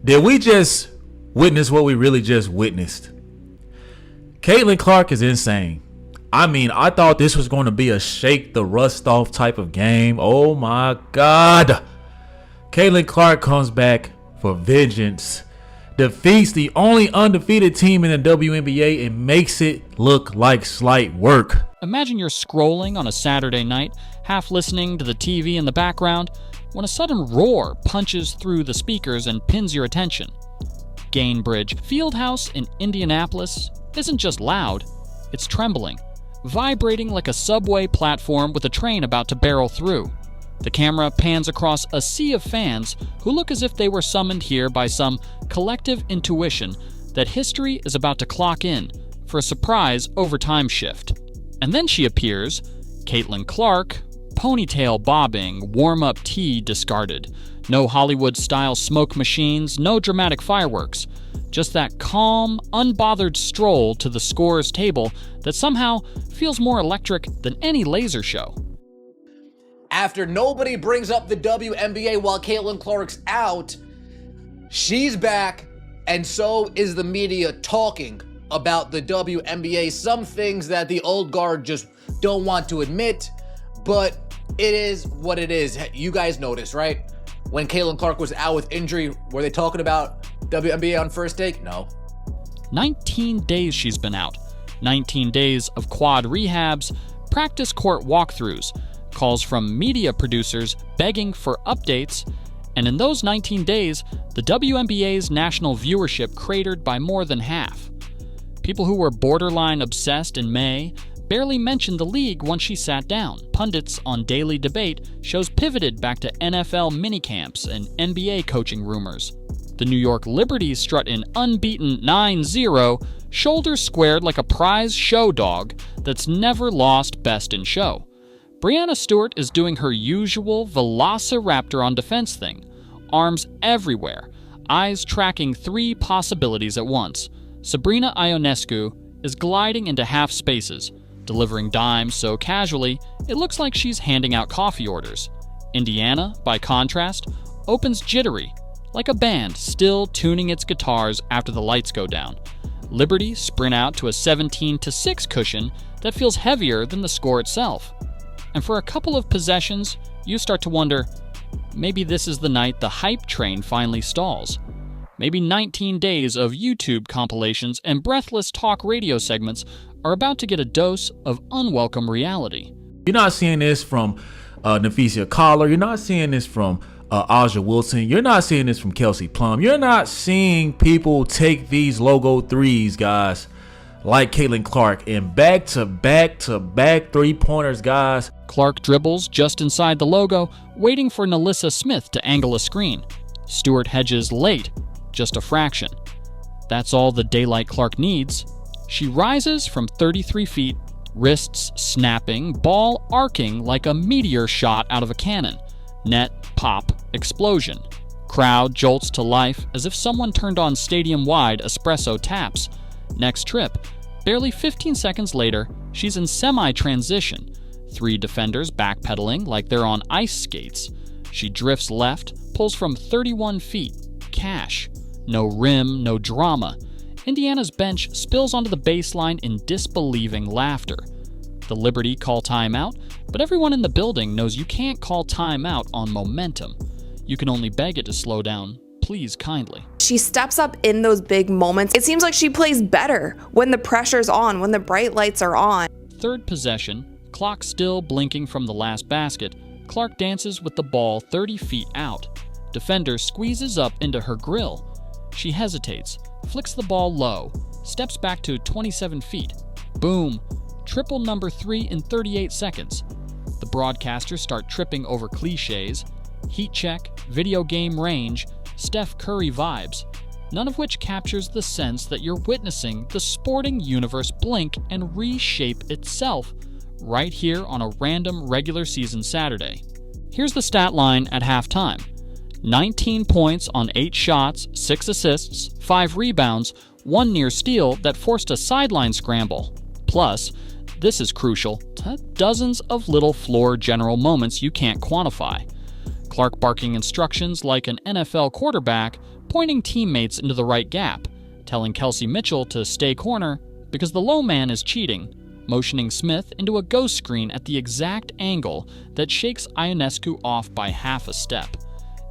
Did we just witness what we really just witnessed? Caitlin Clark is insane. I mean, I thought this was going to be a shake the rust off type of game. Oh my God. Caitlin Clark comes back for vengeance, defeats the only undefeated team in the WNBA and makes it look like slight work. Imagine you're scrolling on a Saturday night, half listening to the TV in the background, when a sudden roar punches through the speakers and pins your attention. Gainbridge Fieldhouse in Indianapolis isn't just loud, it's trembling, vibrating like a subway platform with a train about to barrel through. The camera pans across a sea of fans who look as if they were summoned here by some collective intuition that history is about to clock in for a surprise overtime shift. And then she appears, Caitlin Clark, ponytail bobbing, warm-up tee discarded. No Hollywood-style smoke machines, no dramatic fireworks. Just that calm, unbothered stroll to the scorer's table that somehow feels more electric than any laser show. After nobody brings up the WNBA while Caitlin Clark's out, she's back, and so is the media talking about the WNBA. Some things that the old guard just don't want to admit, but it is what it is. You guys noticed, right? When Caitlin Clark was out with injury, were they talking about WNBA on First Take? No. 19 days she's been out. 19 days of quad rehabs, practice court walkthroughs, calls from media producers begging for updates, and in those 19 days, the WNBA's national viewership cratered by more than half. People who were borderline obsessed in May barely mentioned the league once she sat down. Pundits on Daily Debate shows pivoted back to NFL minicamps and NBA coaching rumors. The New York Liberty strut in unbeaten 9-0, shoulders squared like a prize show dog that's never lost best in show. Breanna Stewart is doing her usual velociraptor on defense thing. Arms everywhere, eyes tracking 3 possibilities at once. Sabrina Ionescu is gliding into half spaces, delivering dimes so casually it looks like she's handing out coffee orders. Indiana, by contrast, opens jittery, like a band still tuning its guitars after the lights go down. Liberty sprint out to a 17-6 cushion that feels heavier than the score itself. And for a couple of possessions, you start to wonder, maybe this is the night the hype train finally stalls. Maybe 19 days of YouTube compilations and breathless talk radio segments are about to get a dose of unwelcome reality. You're not seeing this from Nafisia Collar. You're not seeing this from Aja Wilson. You're not seeing this from Kelsey Plum. You're not seeing people take these logo threes, guys, like Caitlin Clark, and back-to-back 3-pointers, guys. Clark dribbles just inside the logo, waiting for Nalissa Smith to angle a screen. Stewart hedges late, just a fraction. That's all the daylight Clark needs. She rises from 33 feet, wrists snapping, ball arcing like a meteor shot out of a cannon. Net, pop, explosion. Crowd jolts to life as if someone turned on stadium-wide espresso taps. Next trip, barely 15 seconds later, she's in semi-transition. 3 defenders backpedaling like they're on ice skates. She drifts left, pulls from 31 feet. Cash. No rim, no drama. Indiana's bench spills onto the baseline in disbelieving laughter. The Liberty call timeout, but everyone in the building knows you can't call timeout on momentum. You can only beg it to slow down, please kindly. She steps up in those big moments. It seems like she plays better when the pressure's on, when the bright lights are on. Third possession, clock still blinking from the last basket, Clark dances with the ball 30 feet out. Defender squeezes up into her grill. She hesitates, flicks the ball low, steps back to 27 feet. Boom! Triple number 3 in 38 seconds. The broadcasters start tripping over cliches. Heat check, video game range, Steph Curry vibes. None of which captures the sense that you're witnessing the sporting universe blink and reshape itself right here on a random regular season Saturday. Here's the stat line at halftime. 19 points on 8 shots, 6 assists, 5 rebounds, 1 near steal that forced a sideline scramble. Plus, this is crucial, dozens of little floor general moments you can't quantify. Clark barking instructions like an NFL quarterback, pointing teammates into the right gap, telling Kelsey Mitchell to stay corner because the low man is cheating, motioning Smith into a ghost screen at the exact angle that shakes Ionescu off by half a step.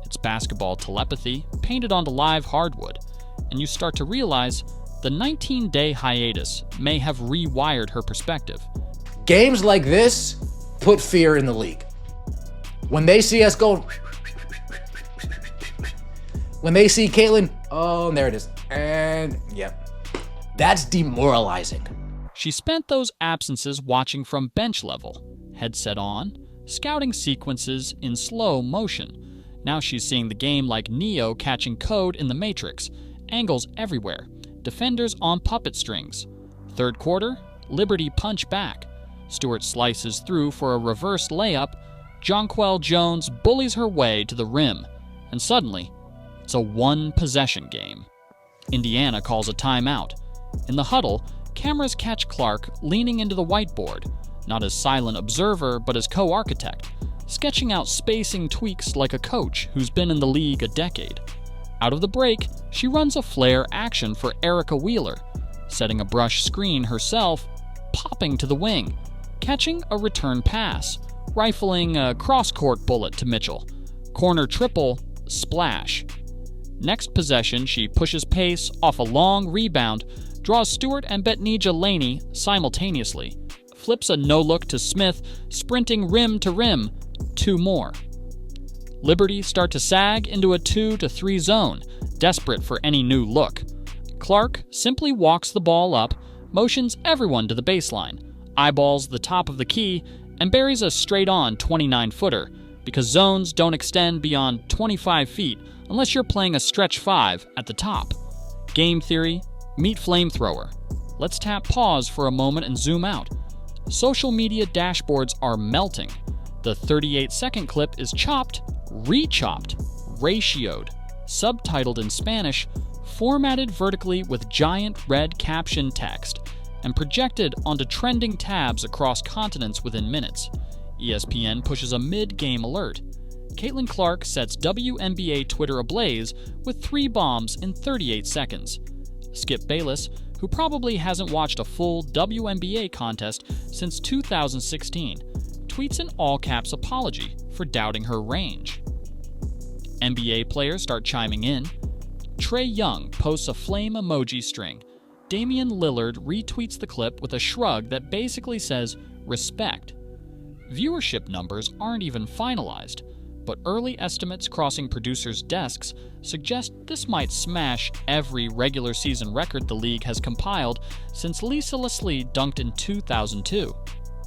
It's basketball telepathy painted onto live hardwood, and you start to realize the 19-day hiatus may have rewired her perspective. Games like this put fear in the league. When they see us going, when they see Caitlin, oh, there it is, and yep, that's demoralizing. She spent those absences watching from bench level, headset on, scouting sequences in slow motion. Now she's seeing the game like Neo catching code in the Matrix, angles everywhere, defenders on puppet strings. Third quarter, Liberty punch back. Stewart slices through for a reverse layup. Jonquel Jones bullies her way to the rim, and suddenly, it's a one-possession game. Indiana calls a timeout. In the huddle, cameras catch Clark leaning into the whiteboard, not as silent observer but as co-architect, sketching out spacing tweaks like a coach who's been in the league a decade. Out of the break, she runs a flare action for Erica Wheeler, setting a brush screen herself, popping to the wing, catching a return pass, rifling a cross-court bullet to Mitchell. Corner triple, splash. Next possession, she pushes pace off a long rebound, draws Stewart and Betnijah Laney simultaneously, flips a no-look to Smith, sprinting rim to rim, 2 more. Liberty start to sag into a 2-3 zone, desperate for any new look. Clark simply walks the ball up, motions everyone to the baseline, eyeballs the top of the key, and buries a straight-on 29-footer, because zones don't extend beyond 25 feet unless you're playing a stretch 5 at the top. Game theory, meet flamethrower. Let's tap pause for a moment and zoom out. Social media dashboards are melting. The 38-second clip is chopped, re-chopped, ratioed, subtitled in Spanish, formatted vertically with giant red caption text, and projected onto trending tabs across continents within minutes. ESPN pushes a mid-game alert. Caitlin Clark sets WNBA Twitter ablaze with 3 bombs in 38 seconds. Skip Bayless, who probably hasn't watched a full WNBA contest since 2016, tweets an all-caps apology for doubting her range. NBA players start chiming in. Trae Young posts a flame emoji string. Damian Lillard retweets the clip with a shrug that basically says, respect. Viewership numbers aren't even finalized, but early estimates crossing producers' desks suggest this might smash every regular season record the league has compiled since Lisa Leslie dunked in 2002.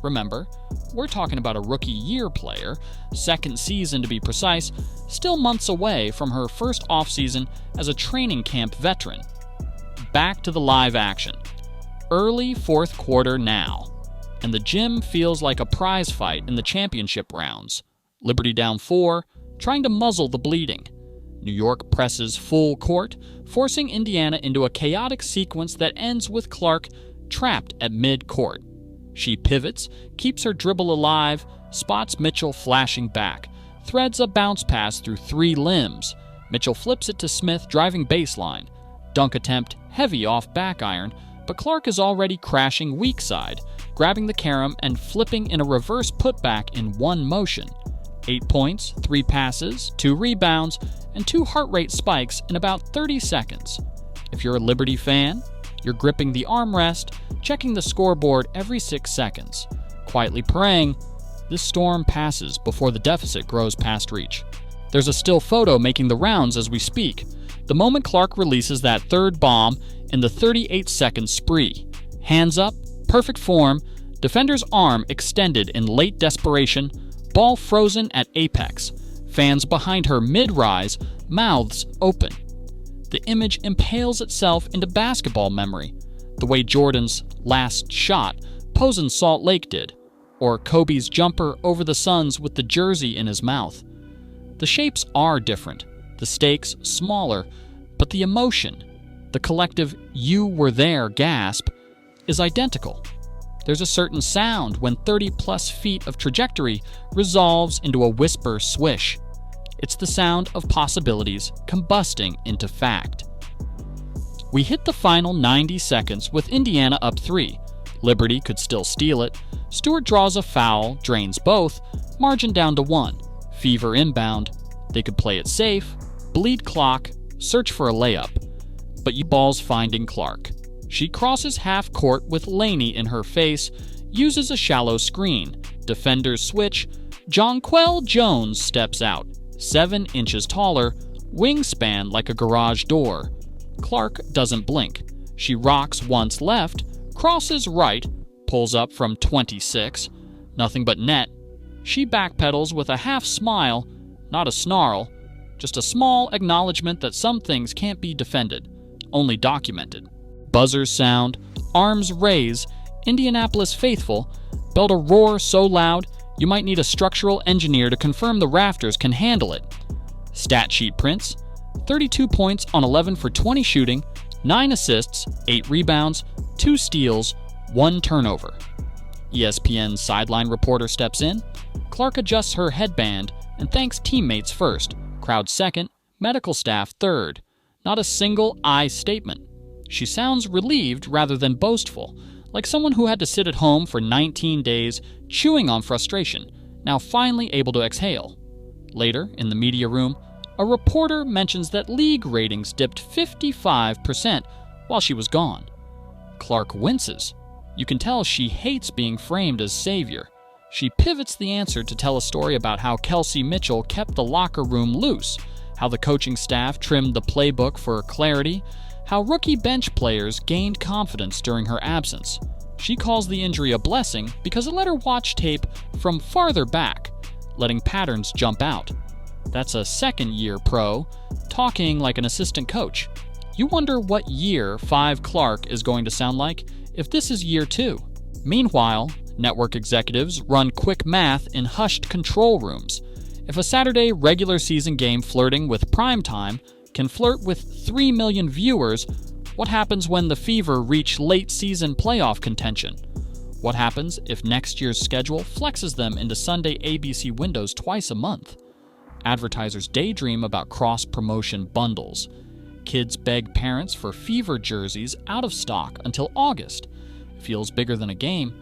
Remember, we're talking about a rookie year player, second season to be precise, still months away from her first offseason as a training camp veteran. Back to the live action. Early fourth quarter now, and the gym feels like a prize fight in the championship rounds. Liberty down 4, trying to muzzle the bleeding. New York presses full court, forcing Indiana into a chaotic sequence that ends with Clark trapped at mid-court. She pivots, keeps her dribble alive, spots Mitchell flashing back, threads a bounce pass through 3 limbs. Mitchell flips it to Smith driving baseline. Dunk attempt heavy off back iron, but Clark is already crashing weak side, grabbing the carom and flipping in a reverse putback in one motion. 8 points, 3 passes, 2 rebounds, and 2 heart rate spikes in about 30 seconds. If you're a Liberty fan, you're gripping the armrest, checking the scoreboard every 6 seconds, quietly praying this storm passes before the deficit grows past reach. There's a still photo making the rounds as we speak, the moment Clark releases that third bomb in the 38-second spree. Hands up, perfect form, defender's arm extended in late desperation, ball frozen at apex, fans behind her mid-rise, mouths open. The image impales itself into basketball memory, the way Jordan's last shot posing Salt Lake did, or Kobe's jumper over the Suns with the jersey in his mouth. The shapes are different, the stakes smaller, but the emotion, the collective "you were there" gasp, is identical. There's a certain sound when 30-plus feet of trajectory resolves into a whisper swish. It's the sound of possibilities combusting into fact. We hit the final 90 seconds with Indiana up 3. Liberty could still steal it. Stewart draws a foul, drains both, margin down to 1. Fever inbound. They could play it safe, bleed clock, search for a layup. But you balls finding Clark. She crosses half court with Laney in her face, uses a shallow screen. Defenders switch. Jonquel Jones steps out, 7 inches taller, wingspan like a garage door. Clark doesn't blink. She rocks once left, crosses right, pulls up from 26, nothing but net. She backpedals with a half smile, not a snarl, just a small acknowledgement that some things can't be defended, only documented. Buzzers sound, arms raise, Indianapolis faithful belled a roar so loud you might need a structural engineer to confirm the rafters can handle it. Stat sheet prints, 32 points on 11 for 20 shooting, 9 assists, 8 rebounds, 2 steals, 1 turnover. ESPN's sideline reporter steps in. Clark adjusts her headband and thanks teammates first, crowd second, medical staff third. Not a single I statement. She sounds relieved rather than boastful, like someone who had to sit at home for 19 days chewing on frustration, now finally able to exhale. Later, in the media room, a reporter mentions that league ratings dipped 55% while she was gone. Clark winces. You can tell she hates being framed as savior. She pivots the answer to tell a story about how Kelsey Mitchell kept the locker room loose, how the coaching staff trimmed the playbook for clarity, how rookie bench players gained confidence during her absence. She calls the injury a blessing because it let her watch tape from farther back, letting patterns jump out. That's a second-year pro, talking like an assistant coach. You wonder what year 5 Clark is going to sound like if this is year 2. Meanwhile, network executives run quick math in hushed control rooms. If a Saturday regular season game flirting with primetime can flirt with 3 million viewers, what happens when the Fever reach late season playoff contention? What happens if next year's schedule flexes them into Sunday ABC windows twice a month? Advertisers daydream about cross-promotion bundles. Kids beg parents for Fever jerseys out of stock until August. Feels bigger than a game.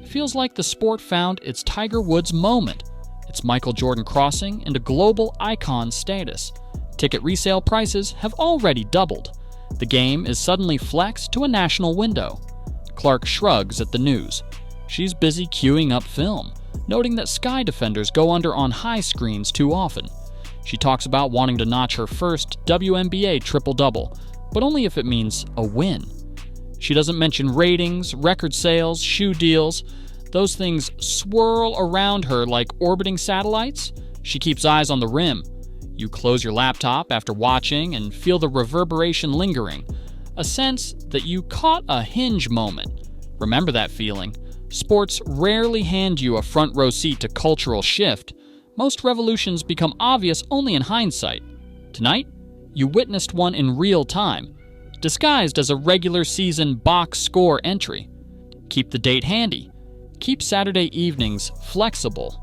Feels like the sport found its Tiger Woods moment. It's Michael Jordan crossing into global icon status. Ticket resale prices have already doubled. The game is suddenly flexed to a national window. Clark shrugs at the news. She's busy queuing up film, noting that Sky defenders go under on high screens too often. She talks about wanting to notch her first WNBA triple-double, but only if it means a win. She doesn't mention ratings, record sales, shoe deals. Those things swirl around her like orbiting satellites. She keeps eyes on the rim. You close your laptop after watching and feel the reverberation lingering, a sense that you caught a hinge moment. Remember that feeling. Sports rarely hand you a front row seat to cultural shift. Most revolutions become obvious only in hindsight. Tonight, you witnessed one in real time, disguised as a regular season box score entry. Keep the date handy. Keep Saturday evenings flexible.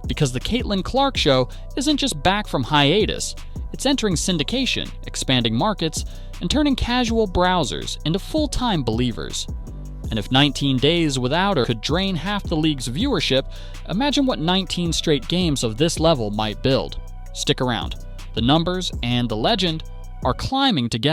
Because the Caitlin Clark Show isn't just back from hiatus, it's entering syndication, expanding markets, and turning casual browsers into full-time believers. And if 19 days without her could drain half the league's viewership, imagine what 19 straight games of this level might build. Stick around. The numbers and the legend are climbing together.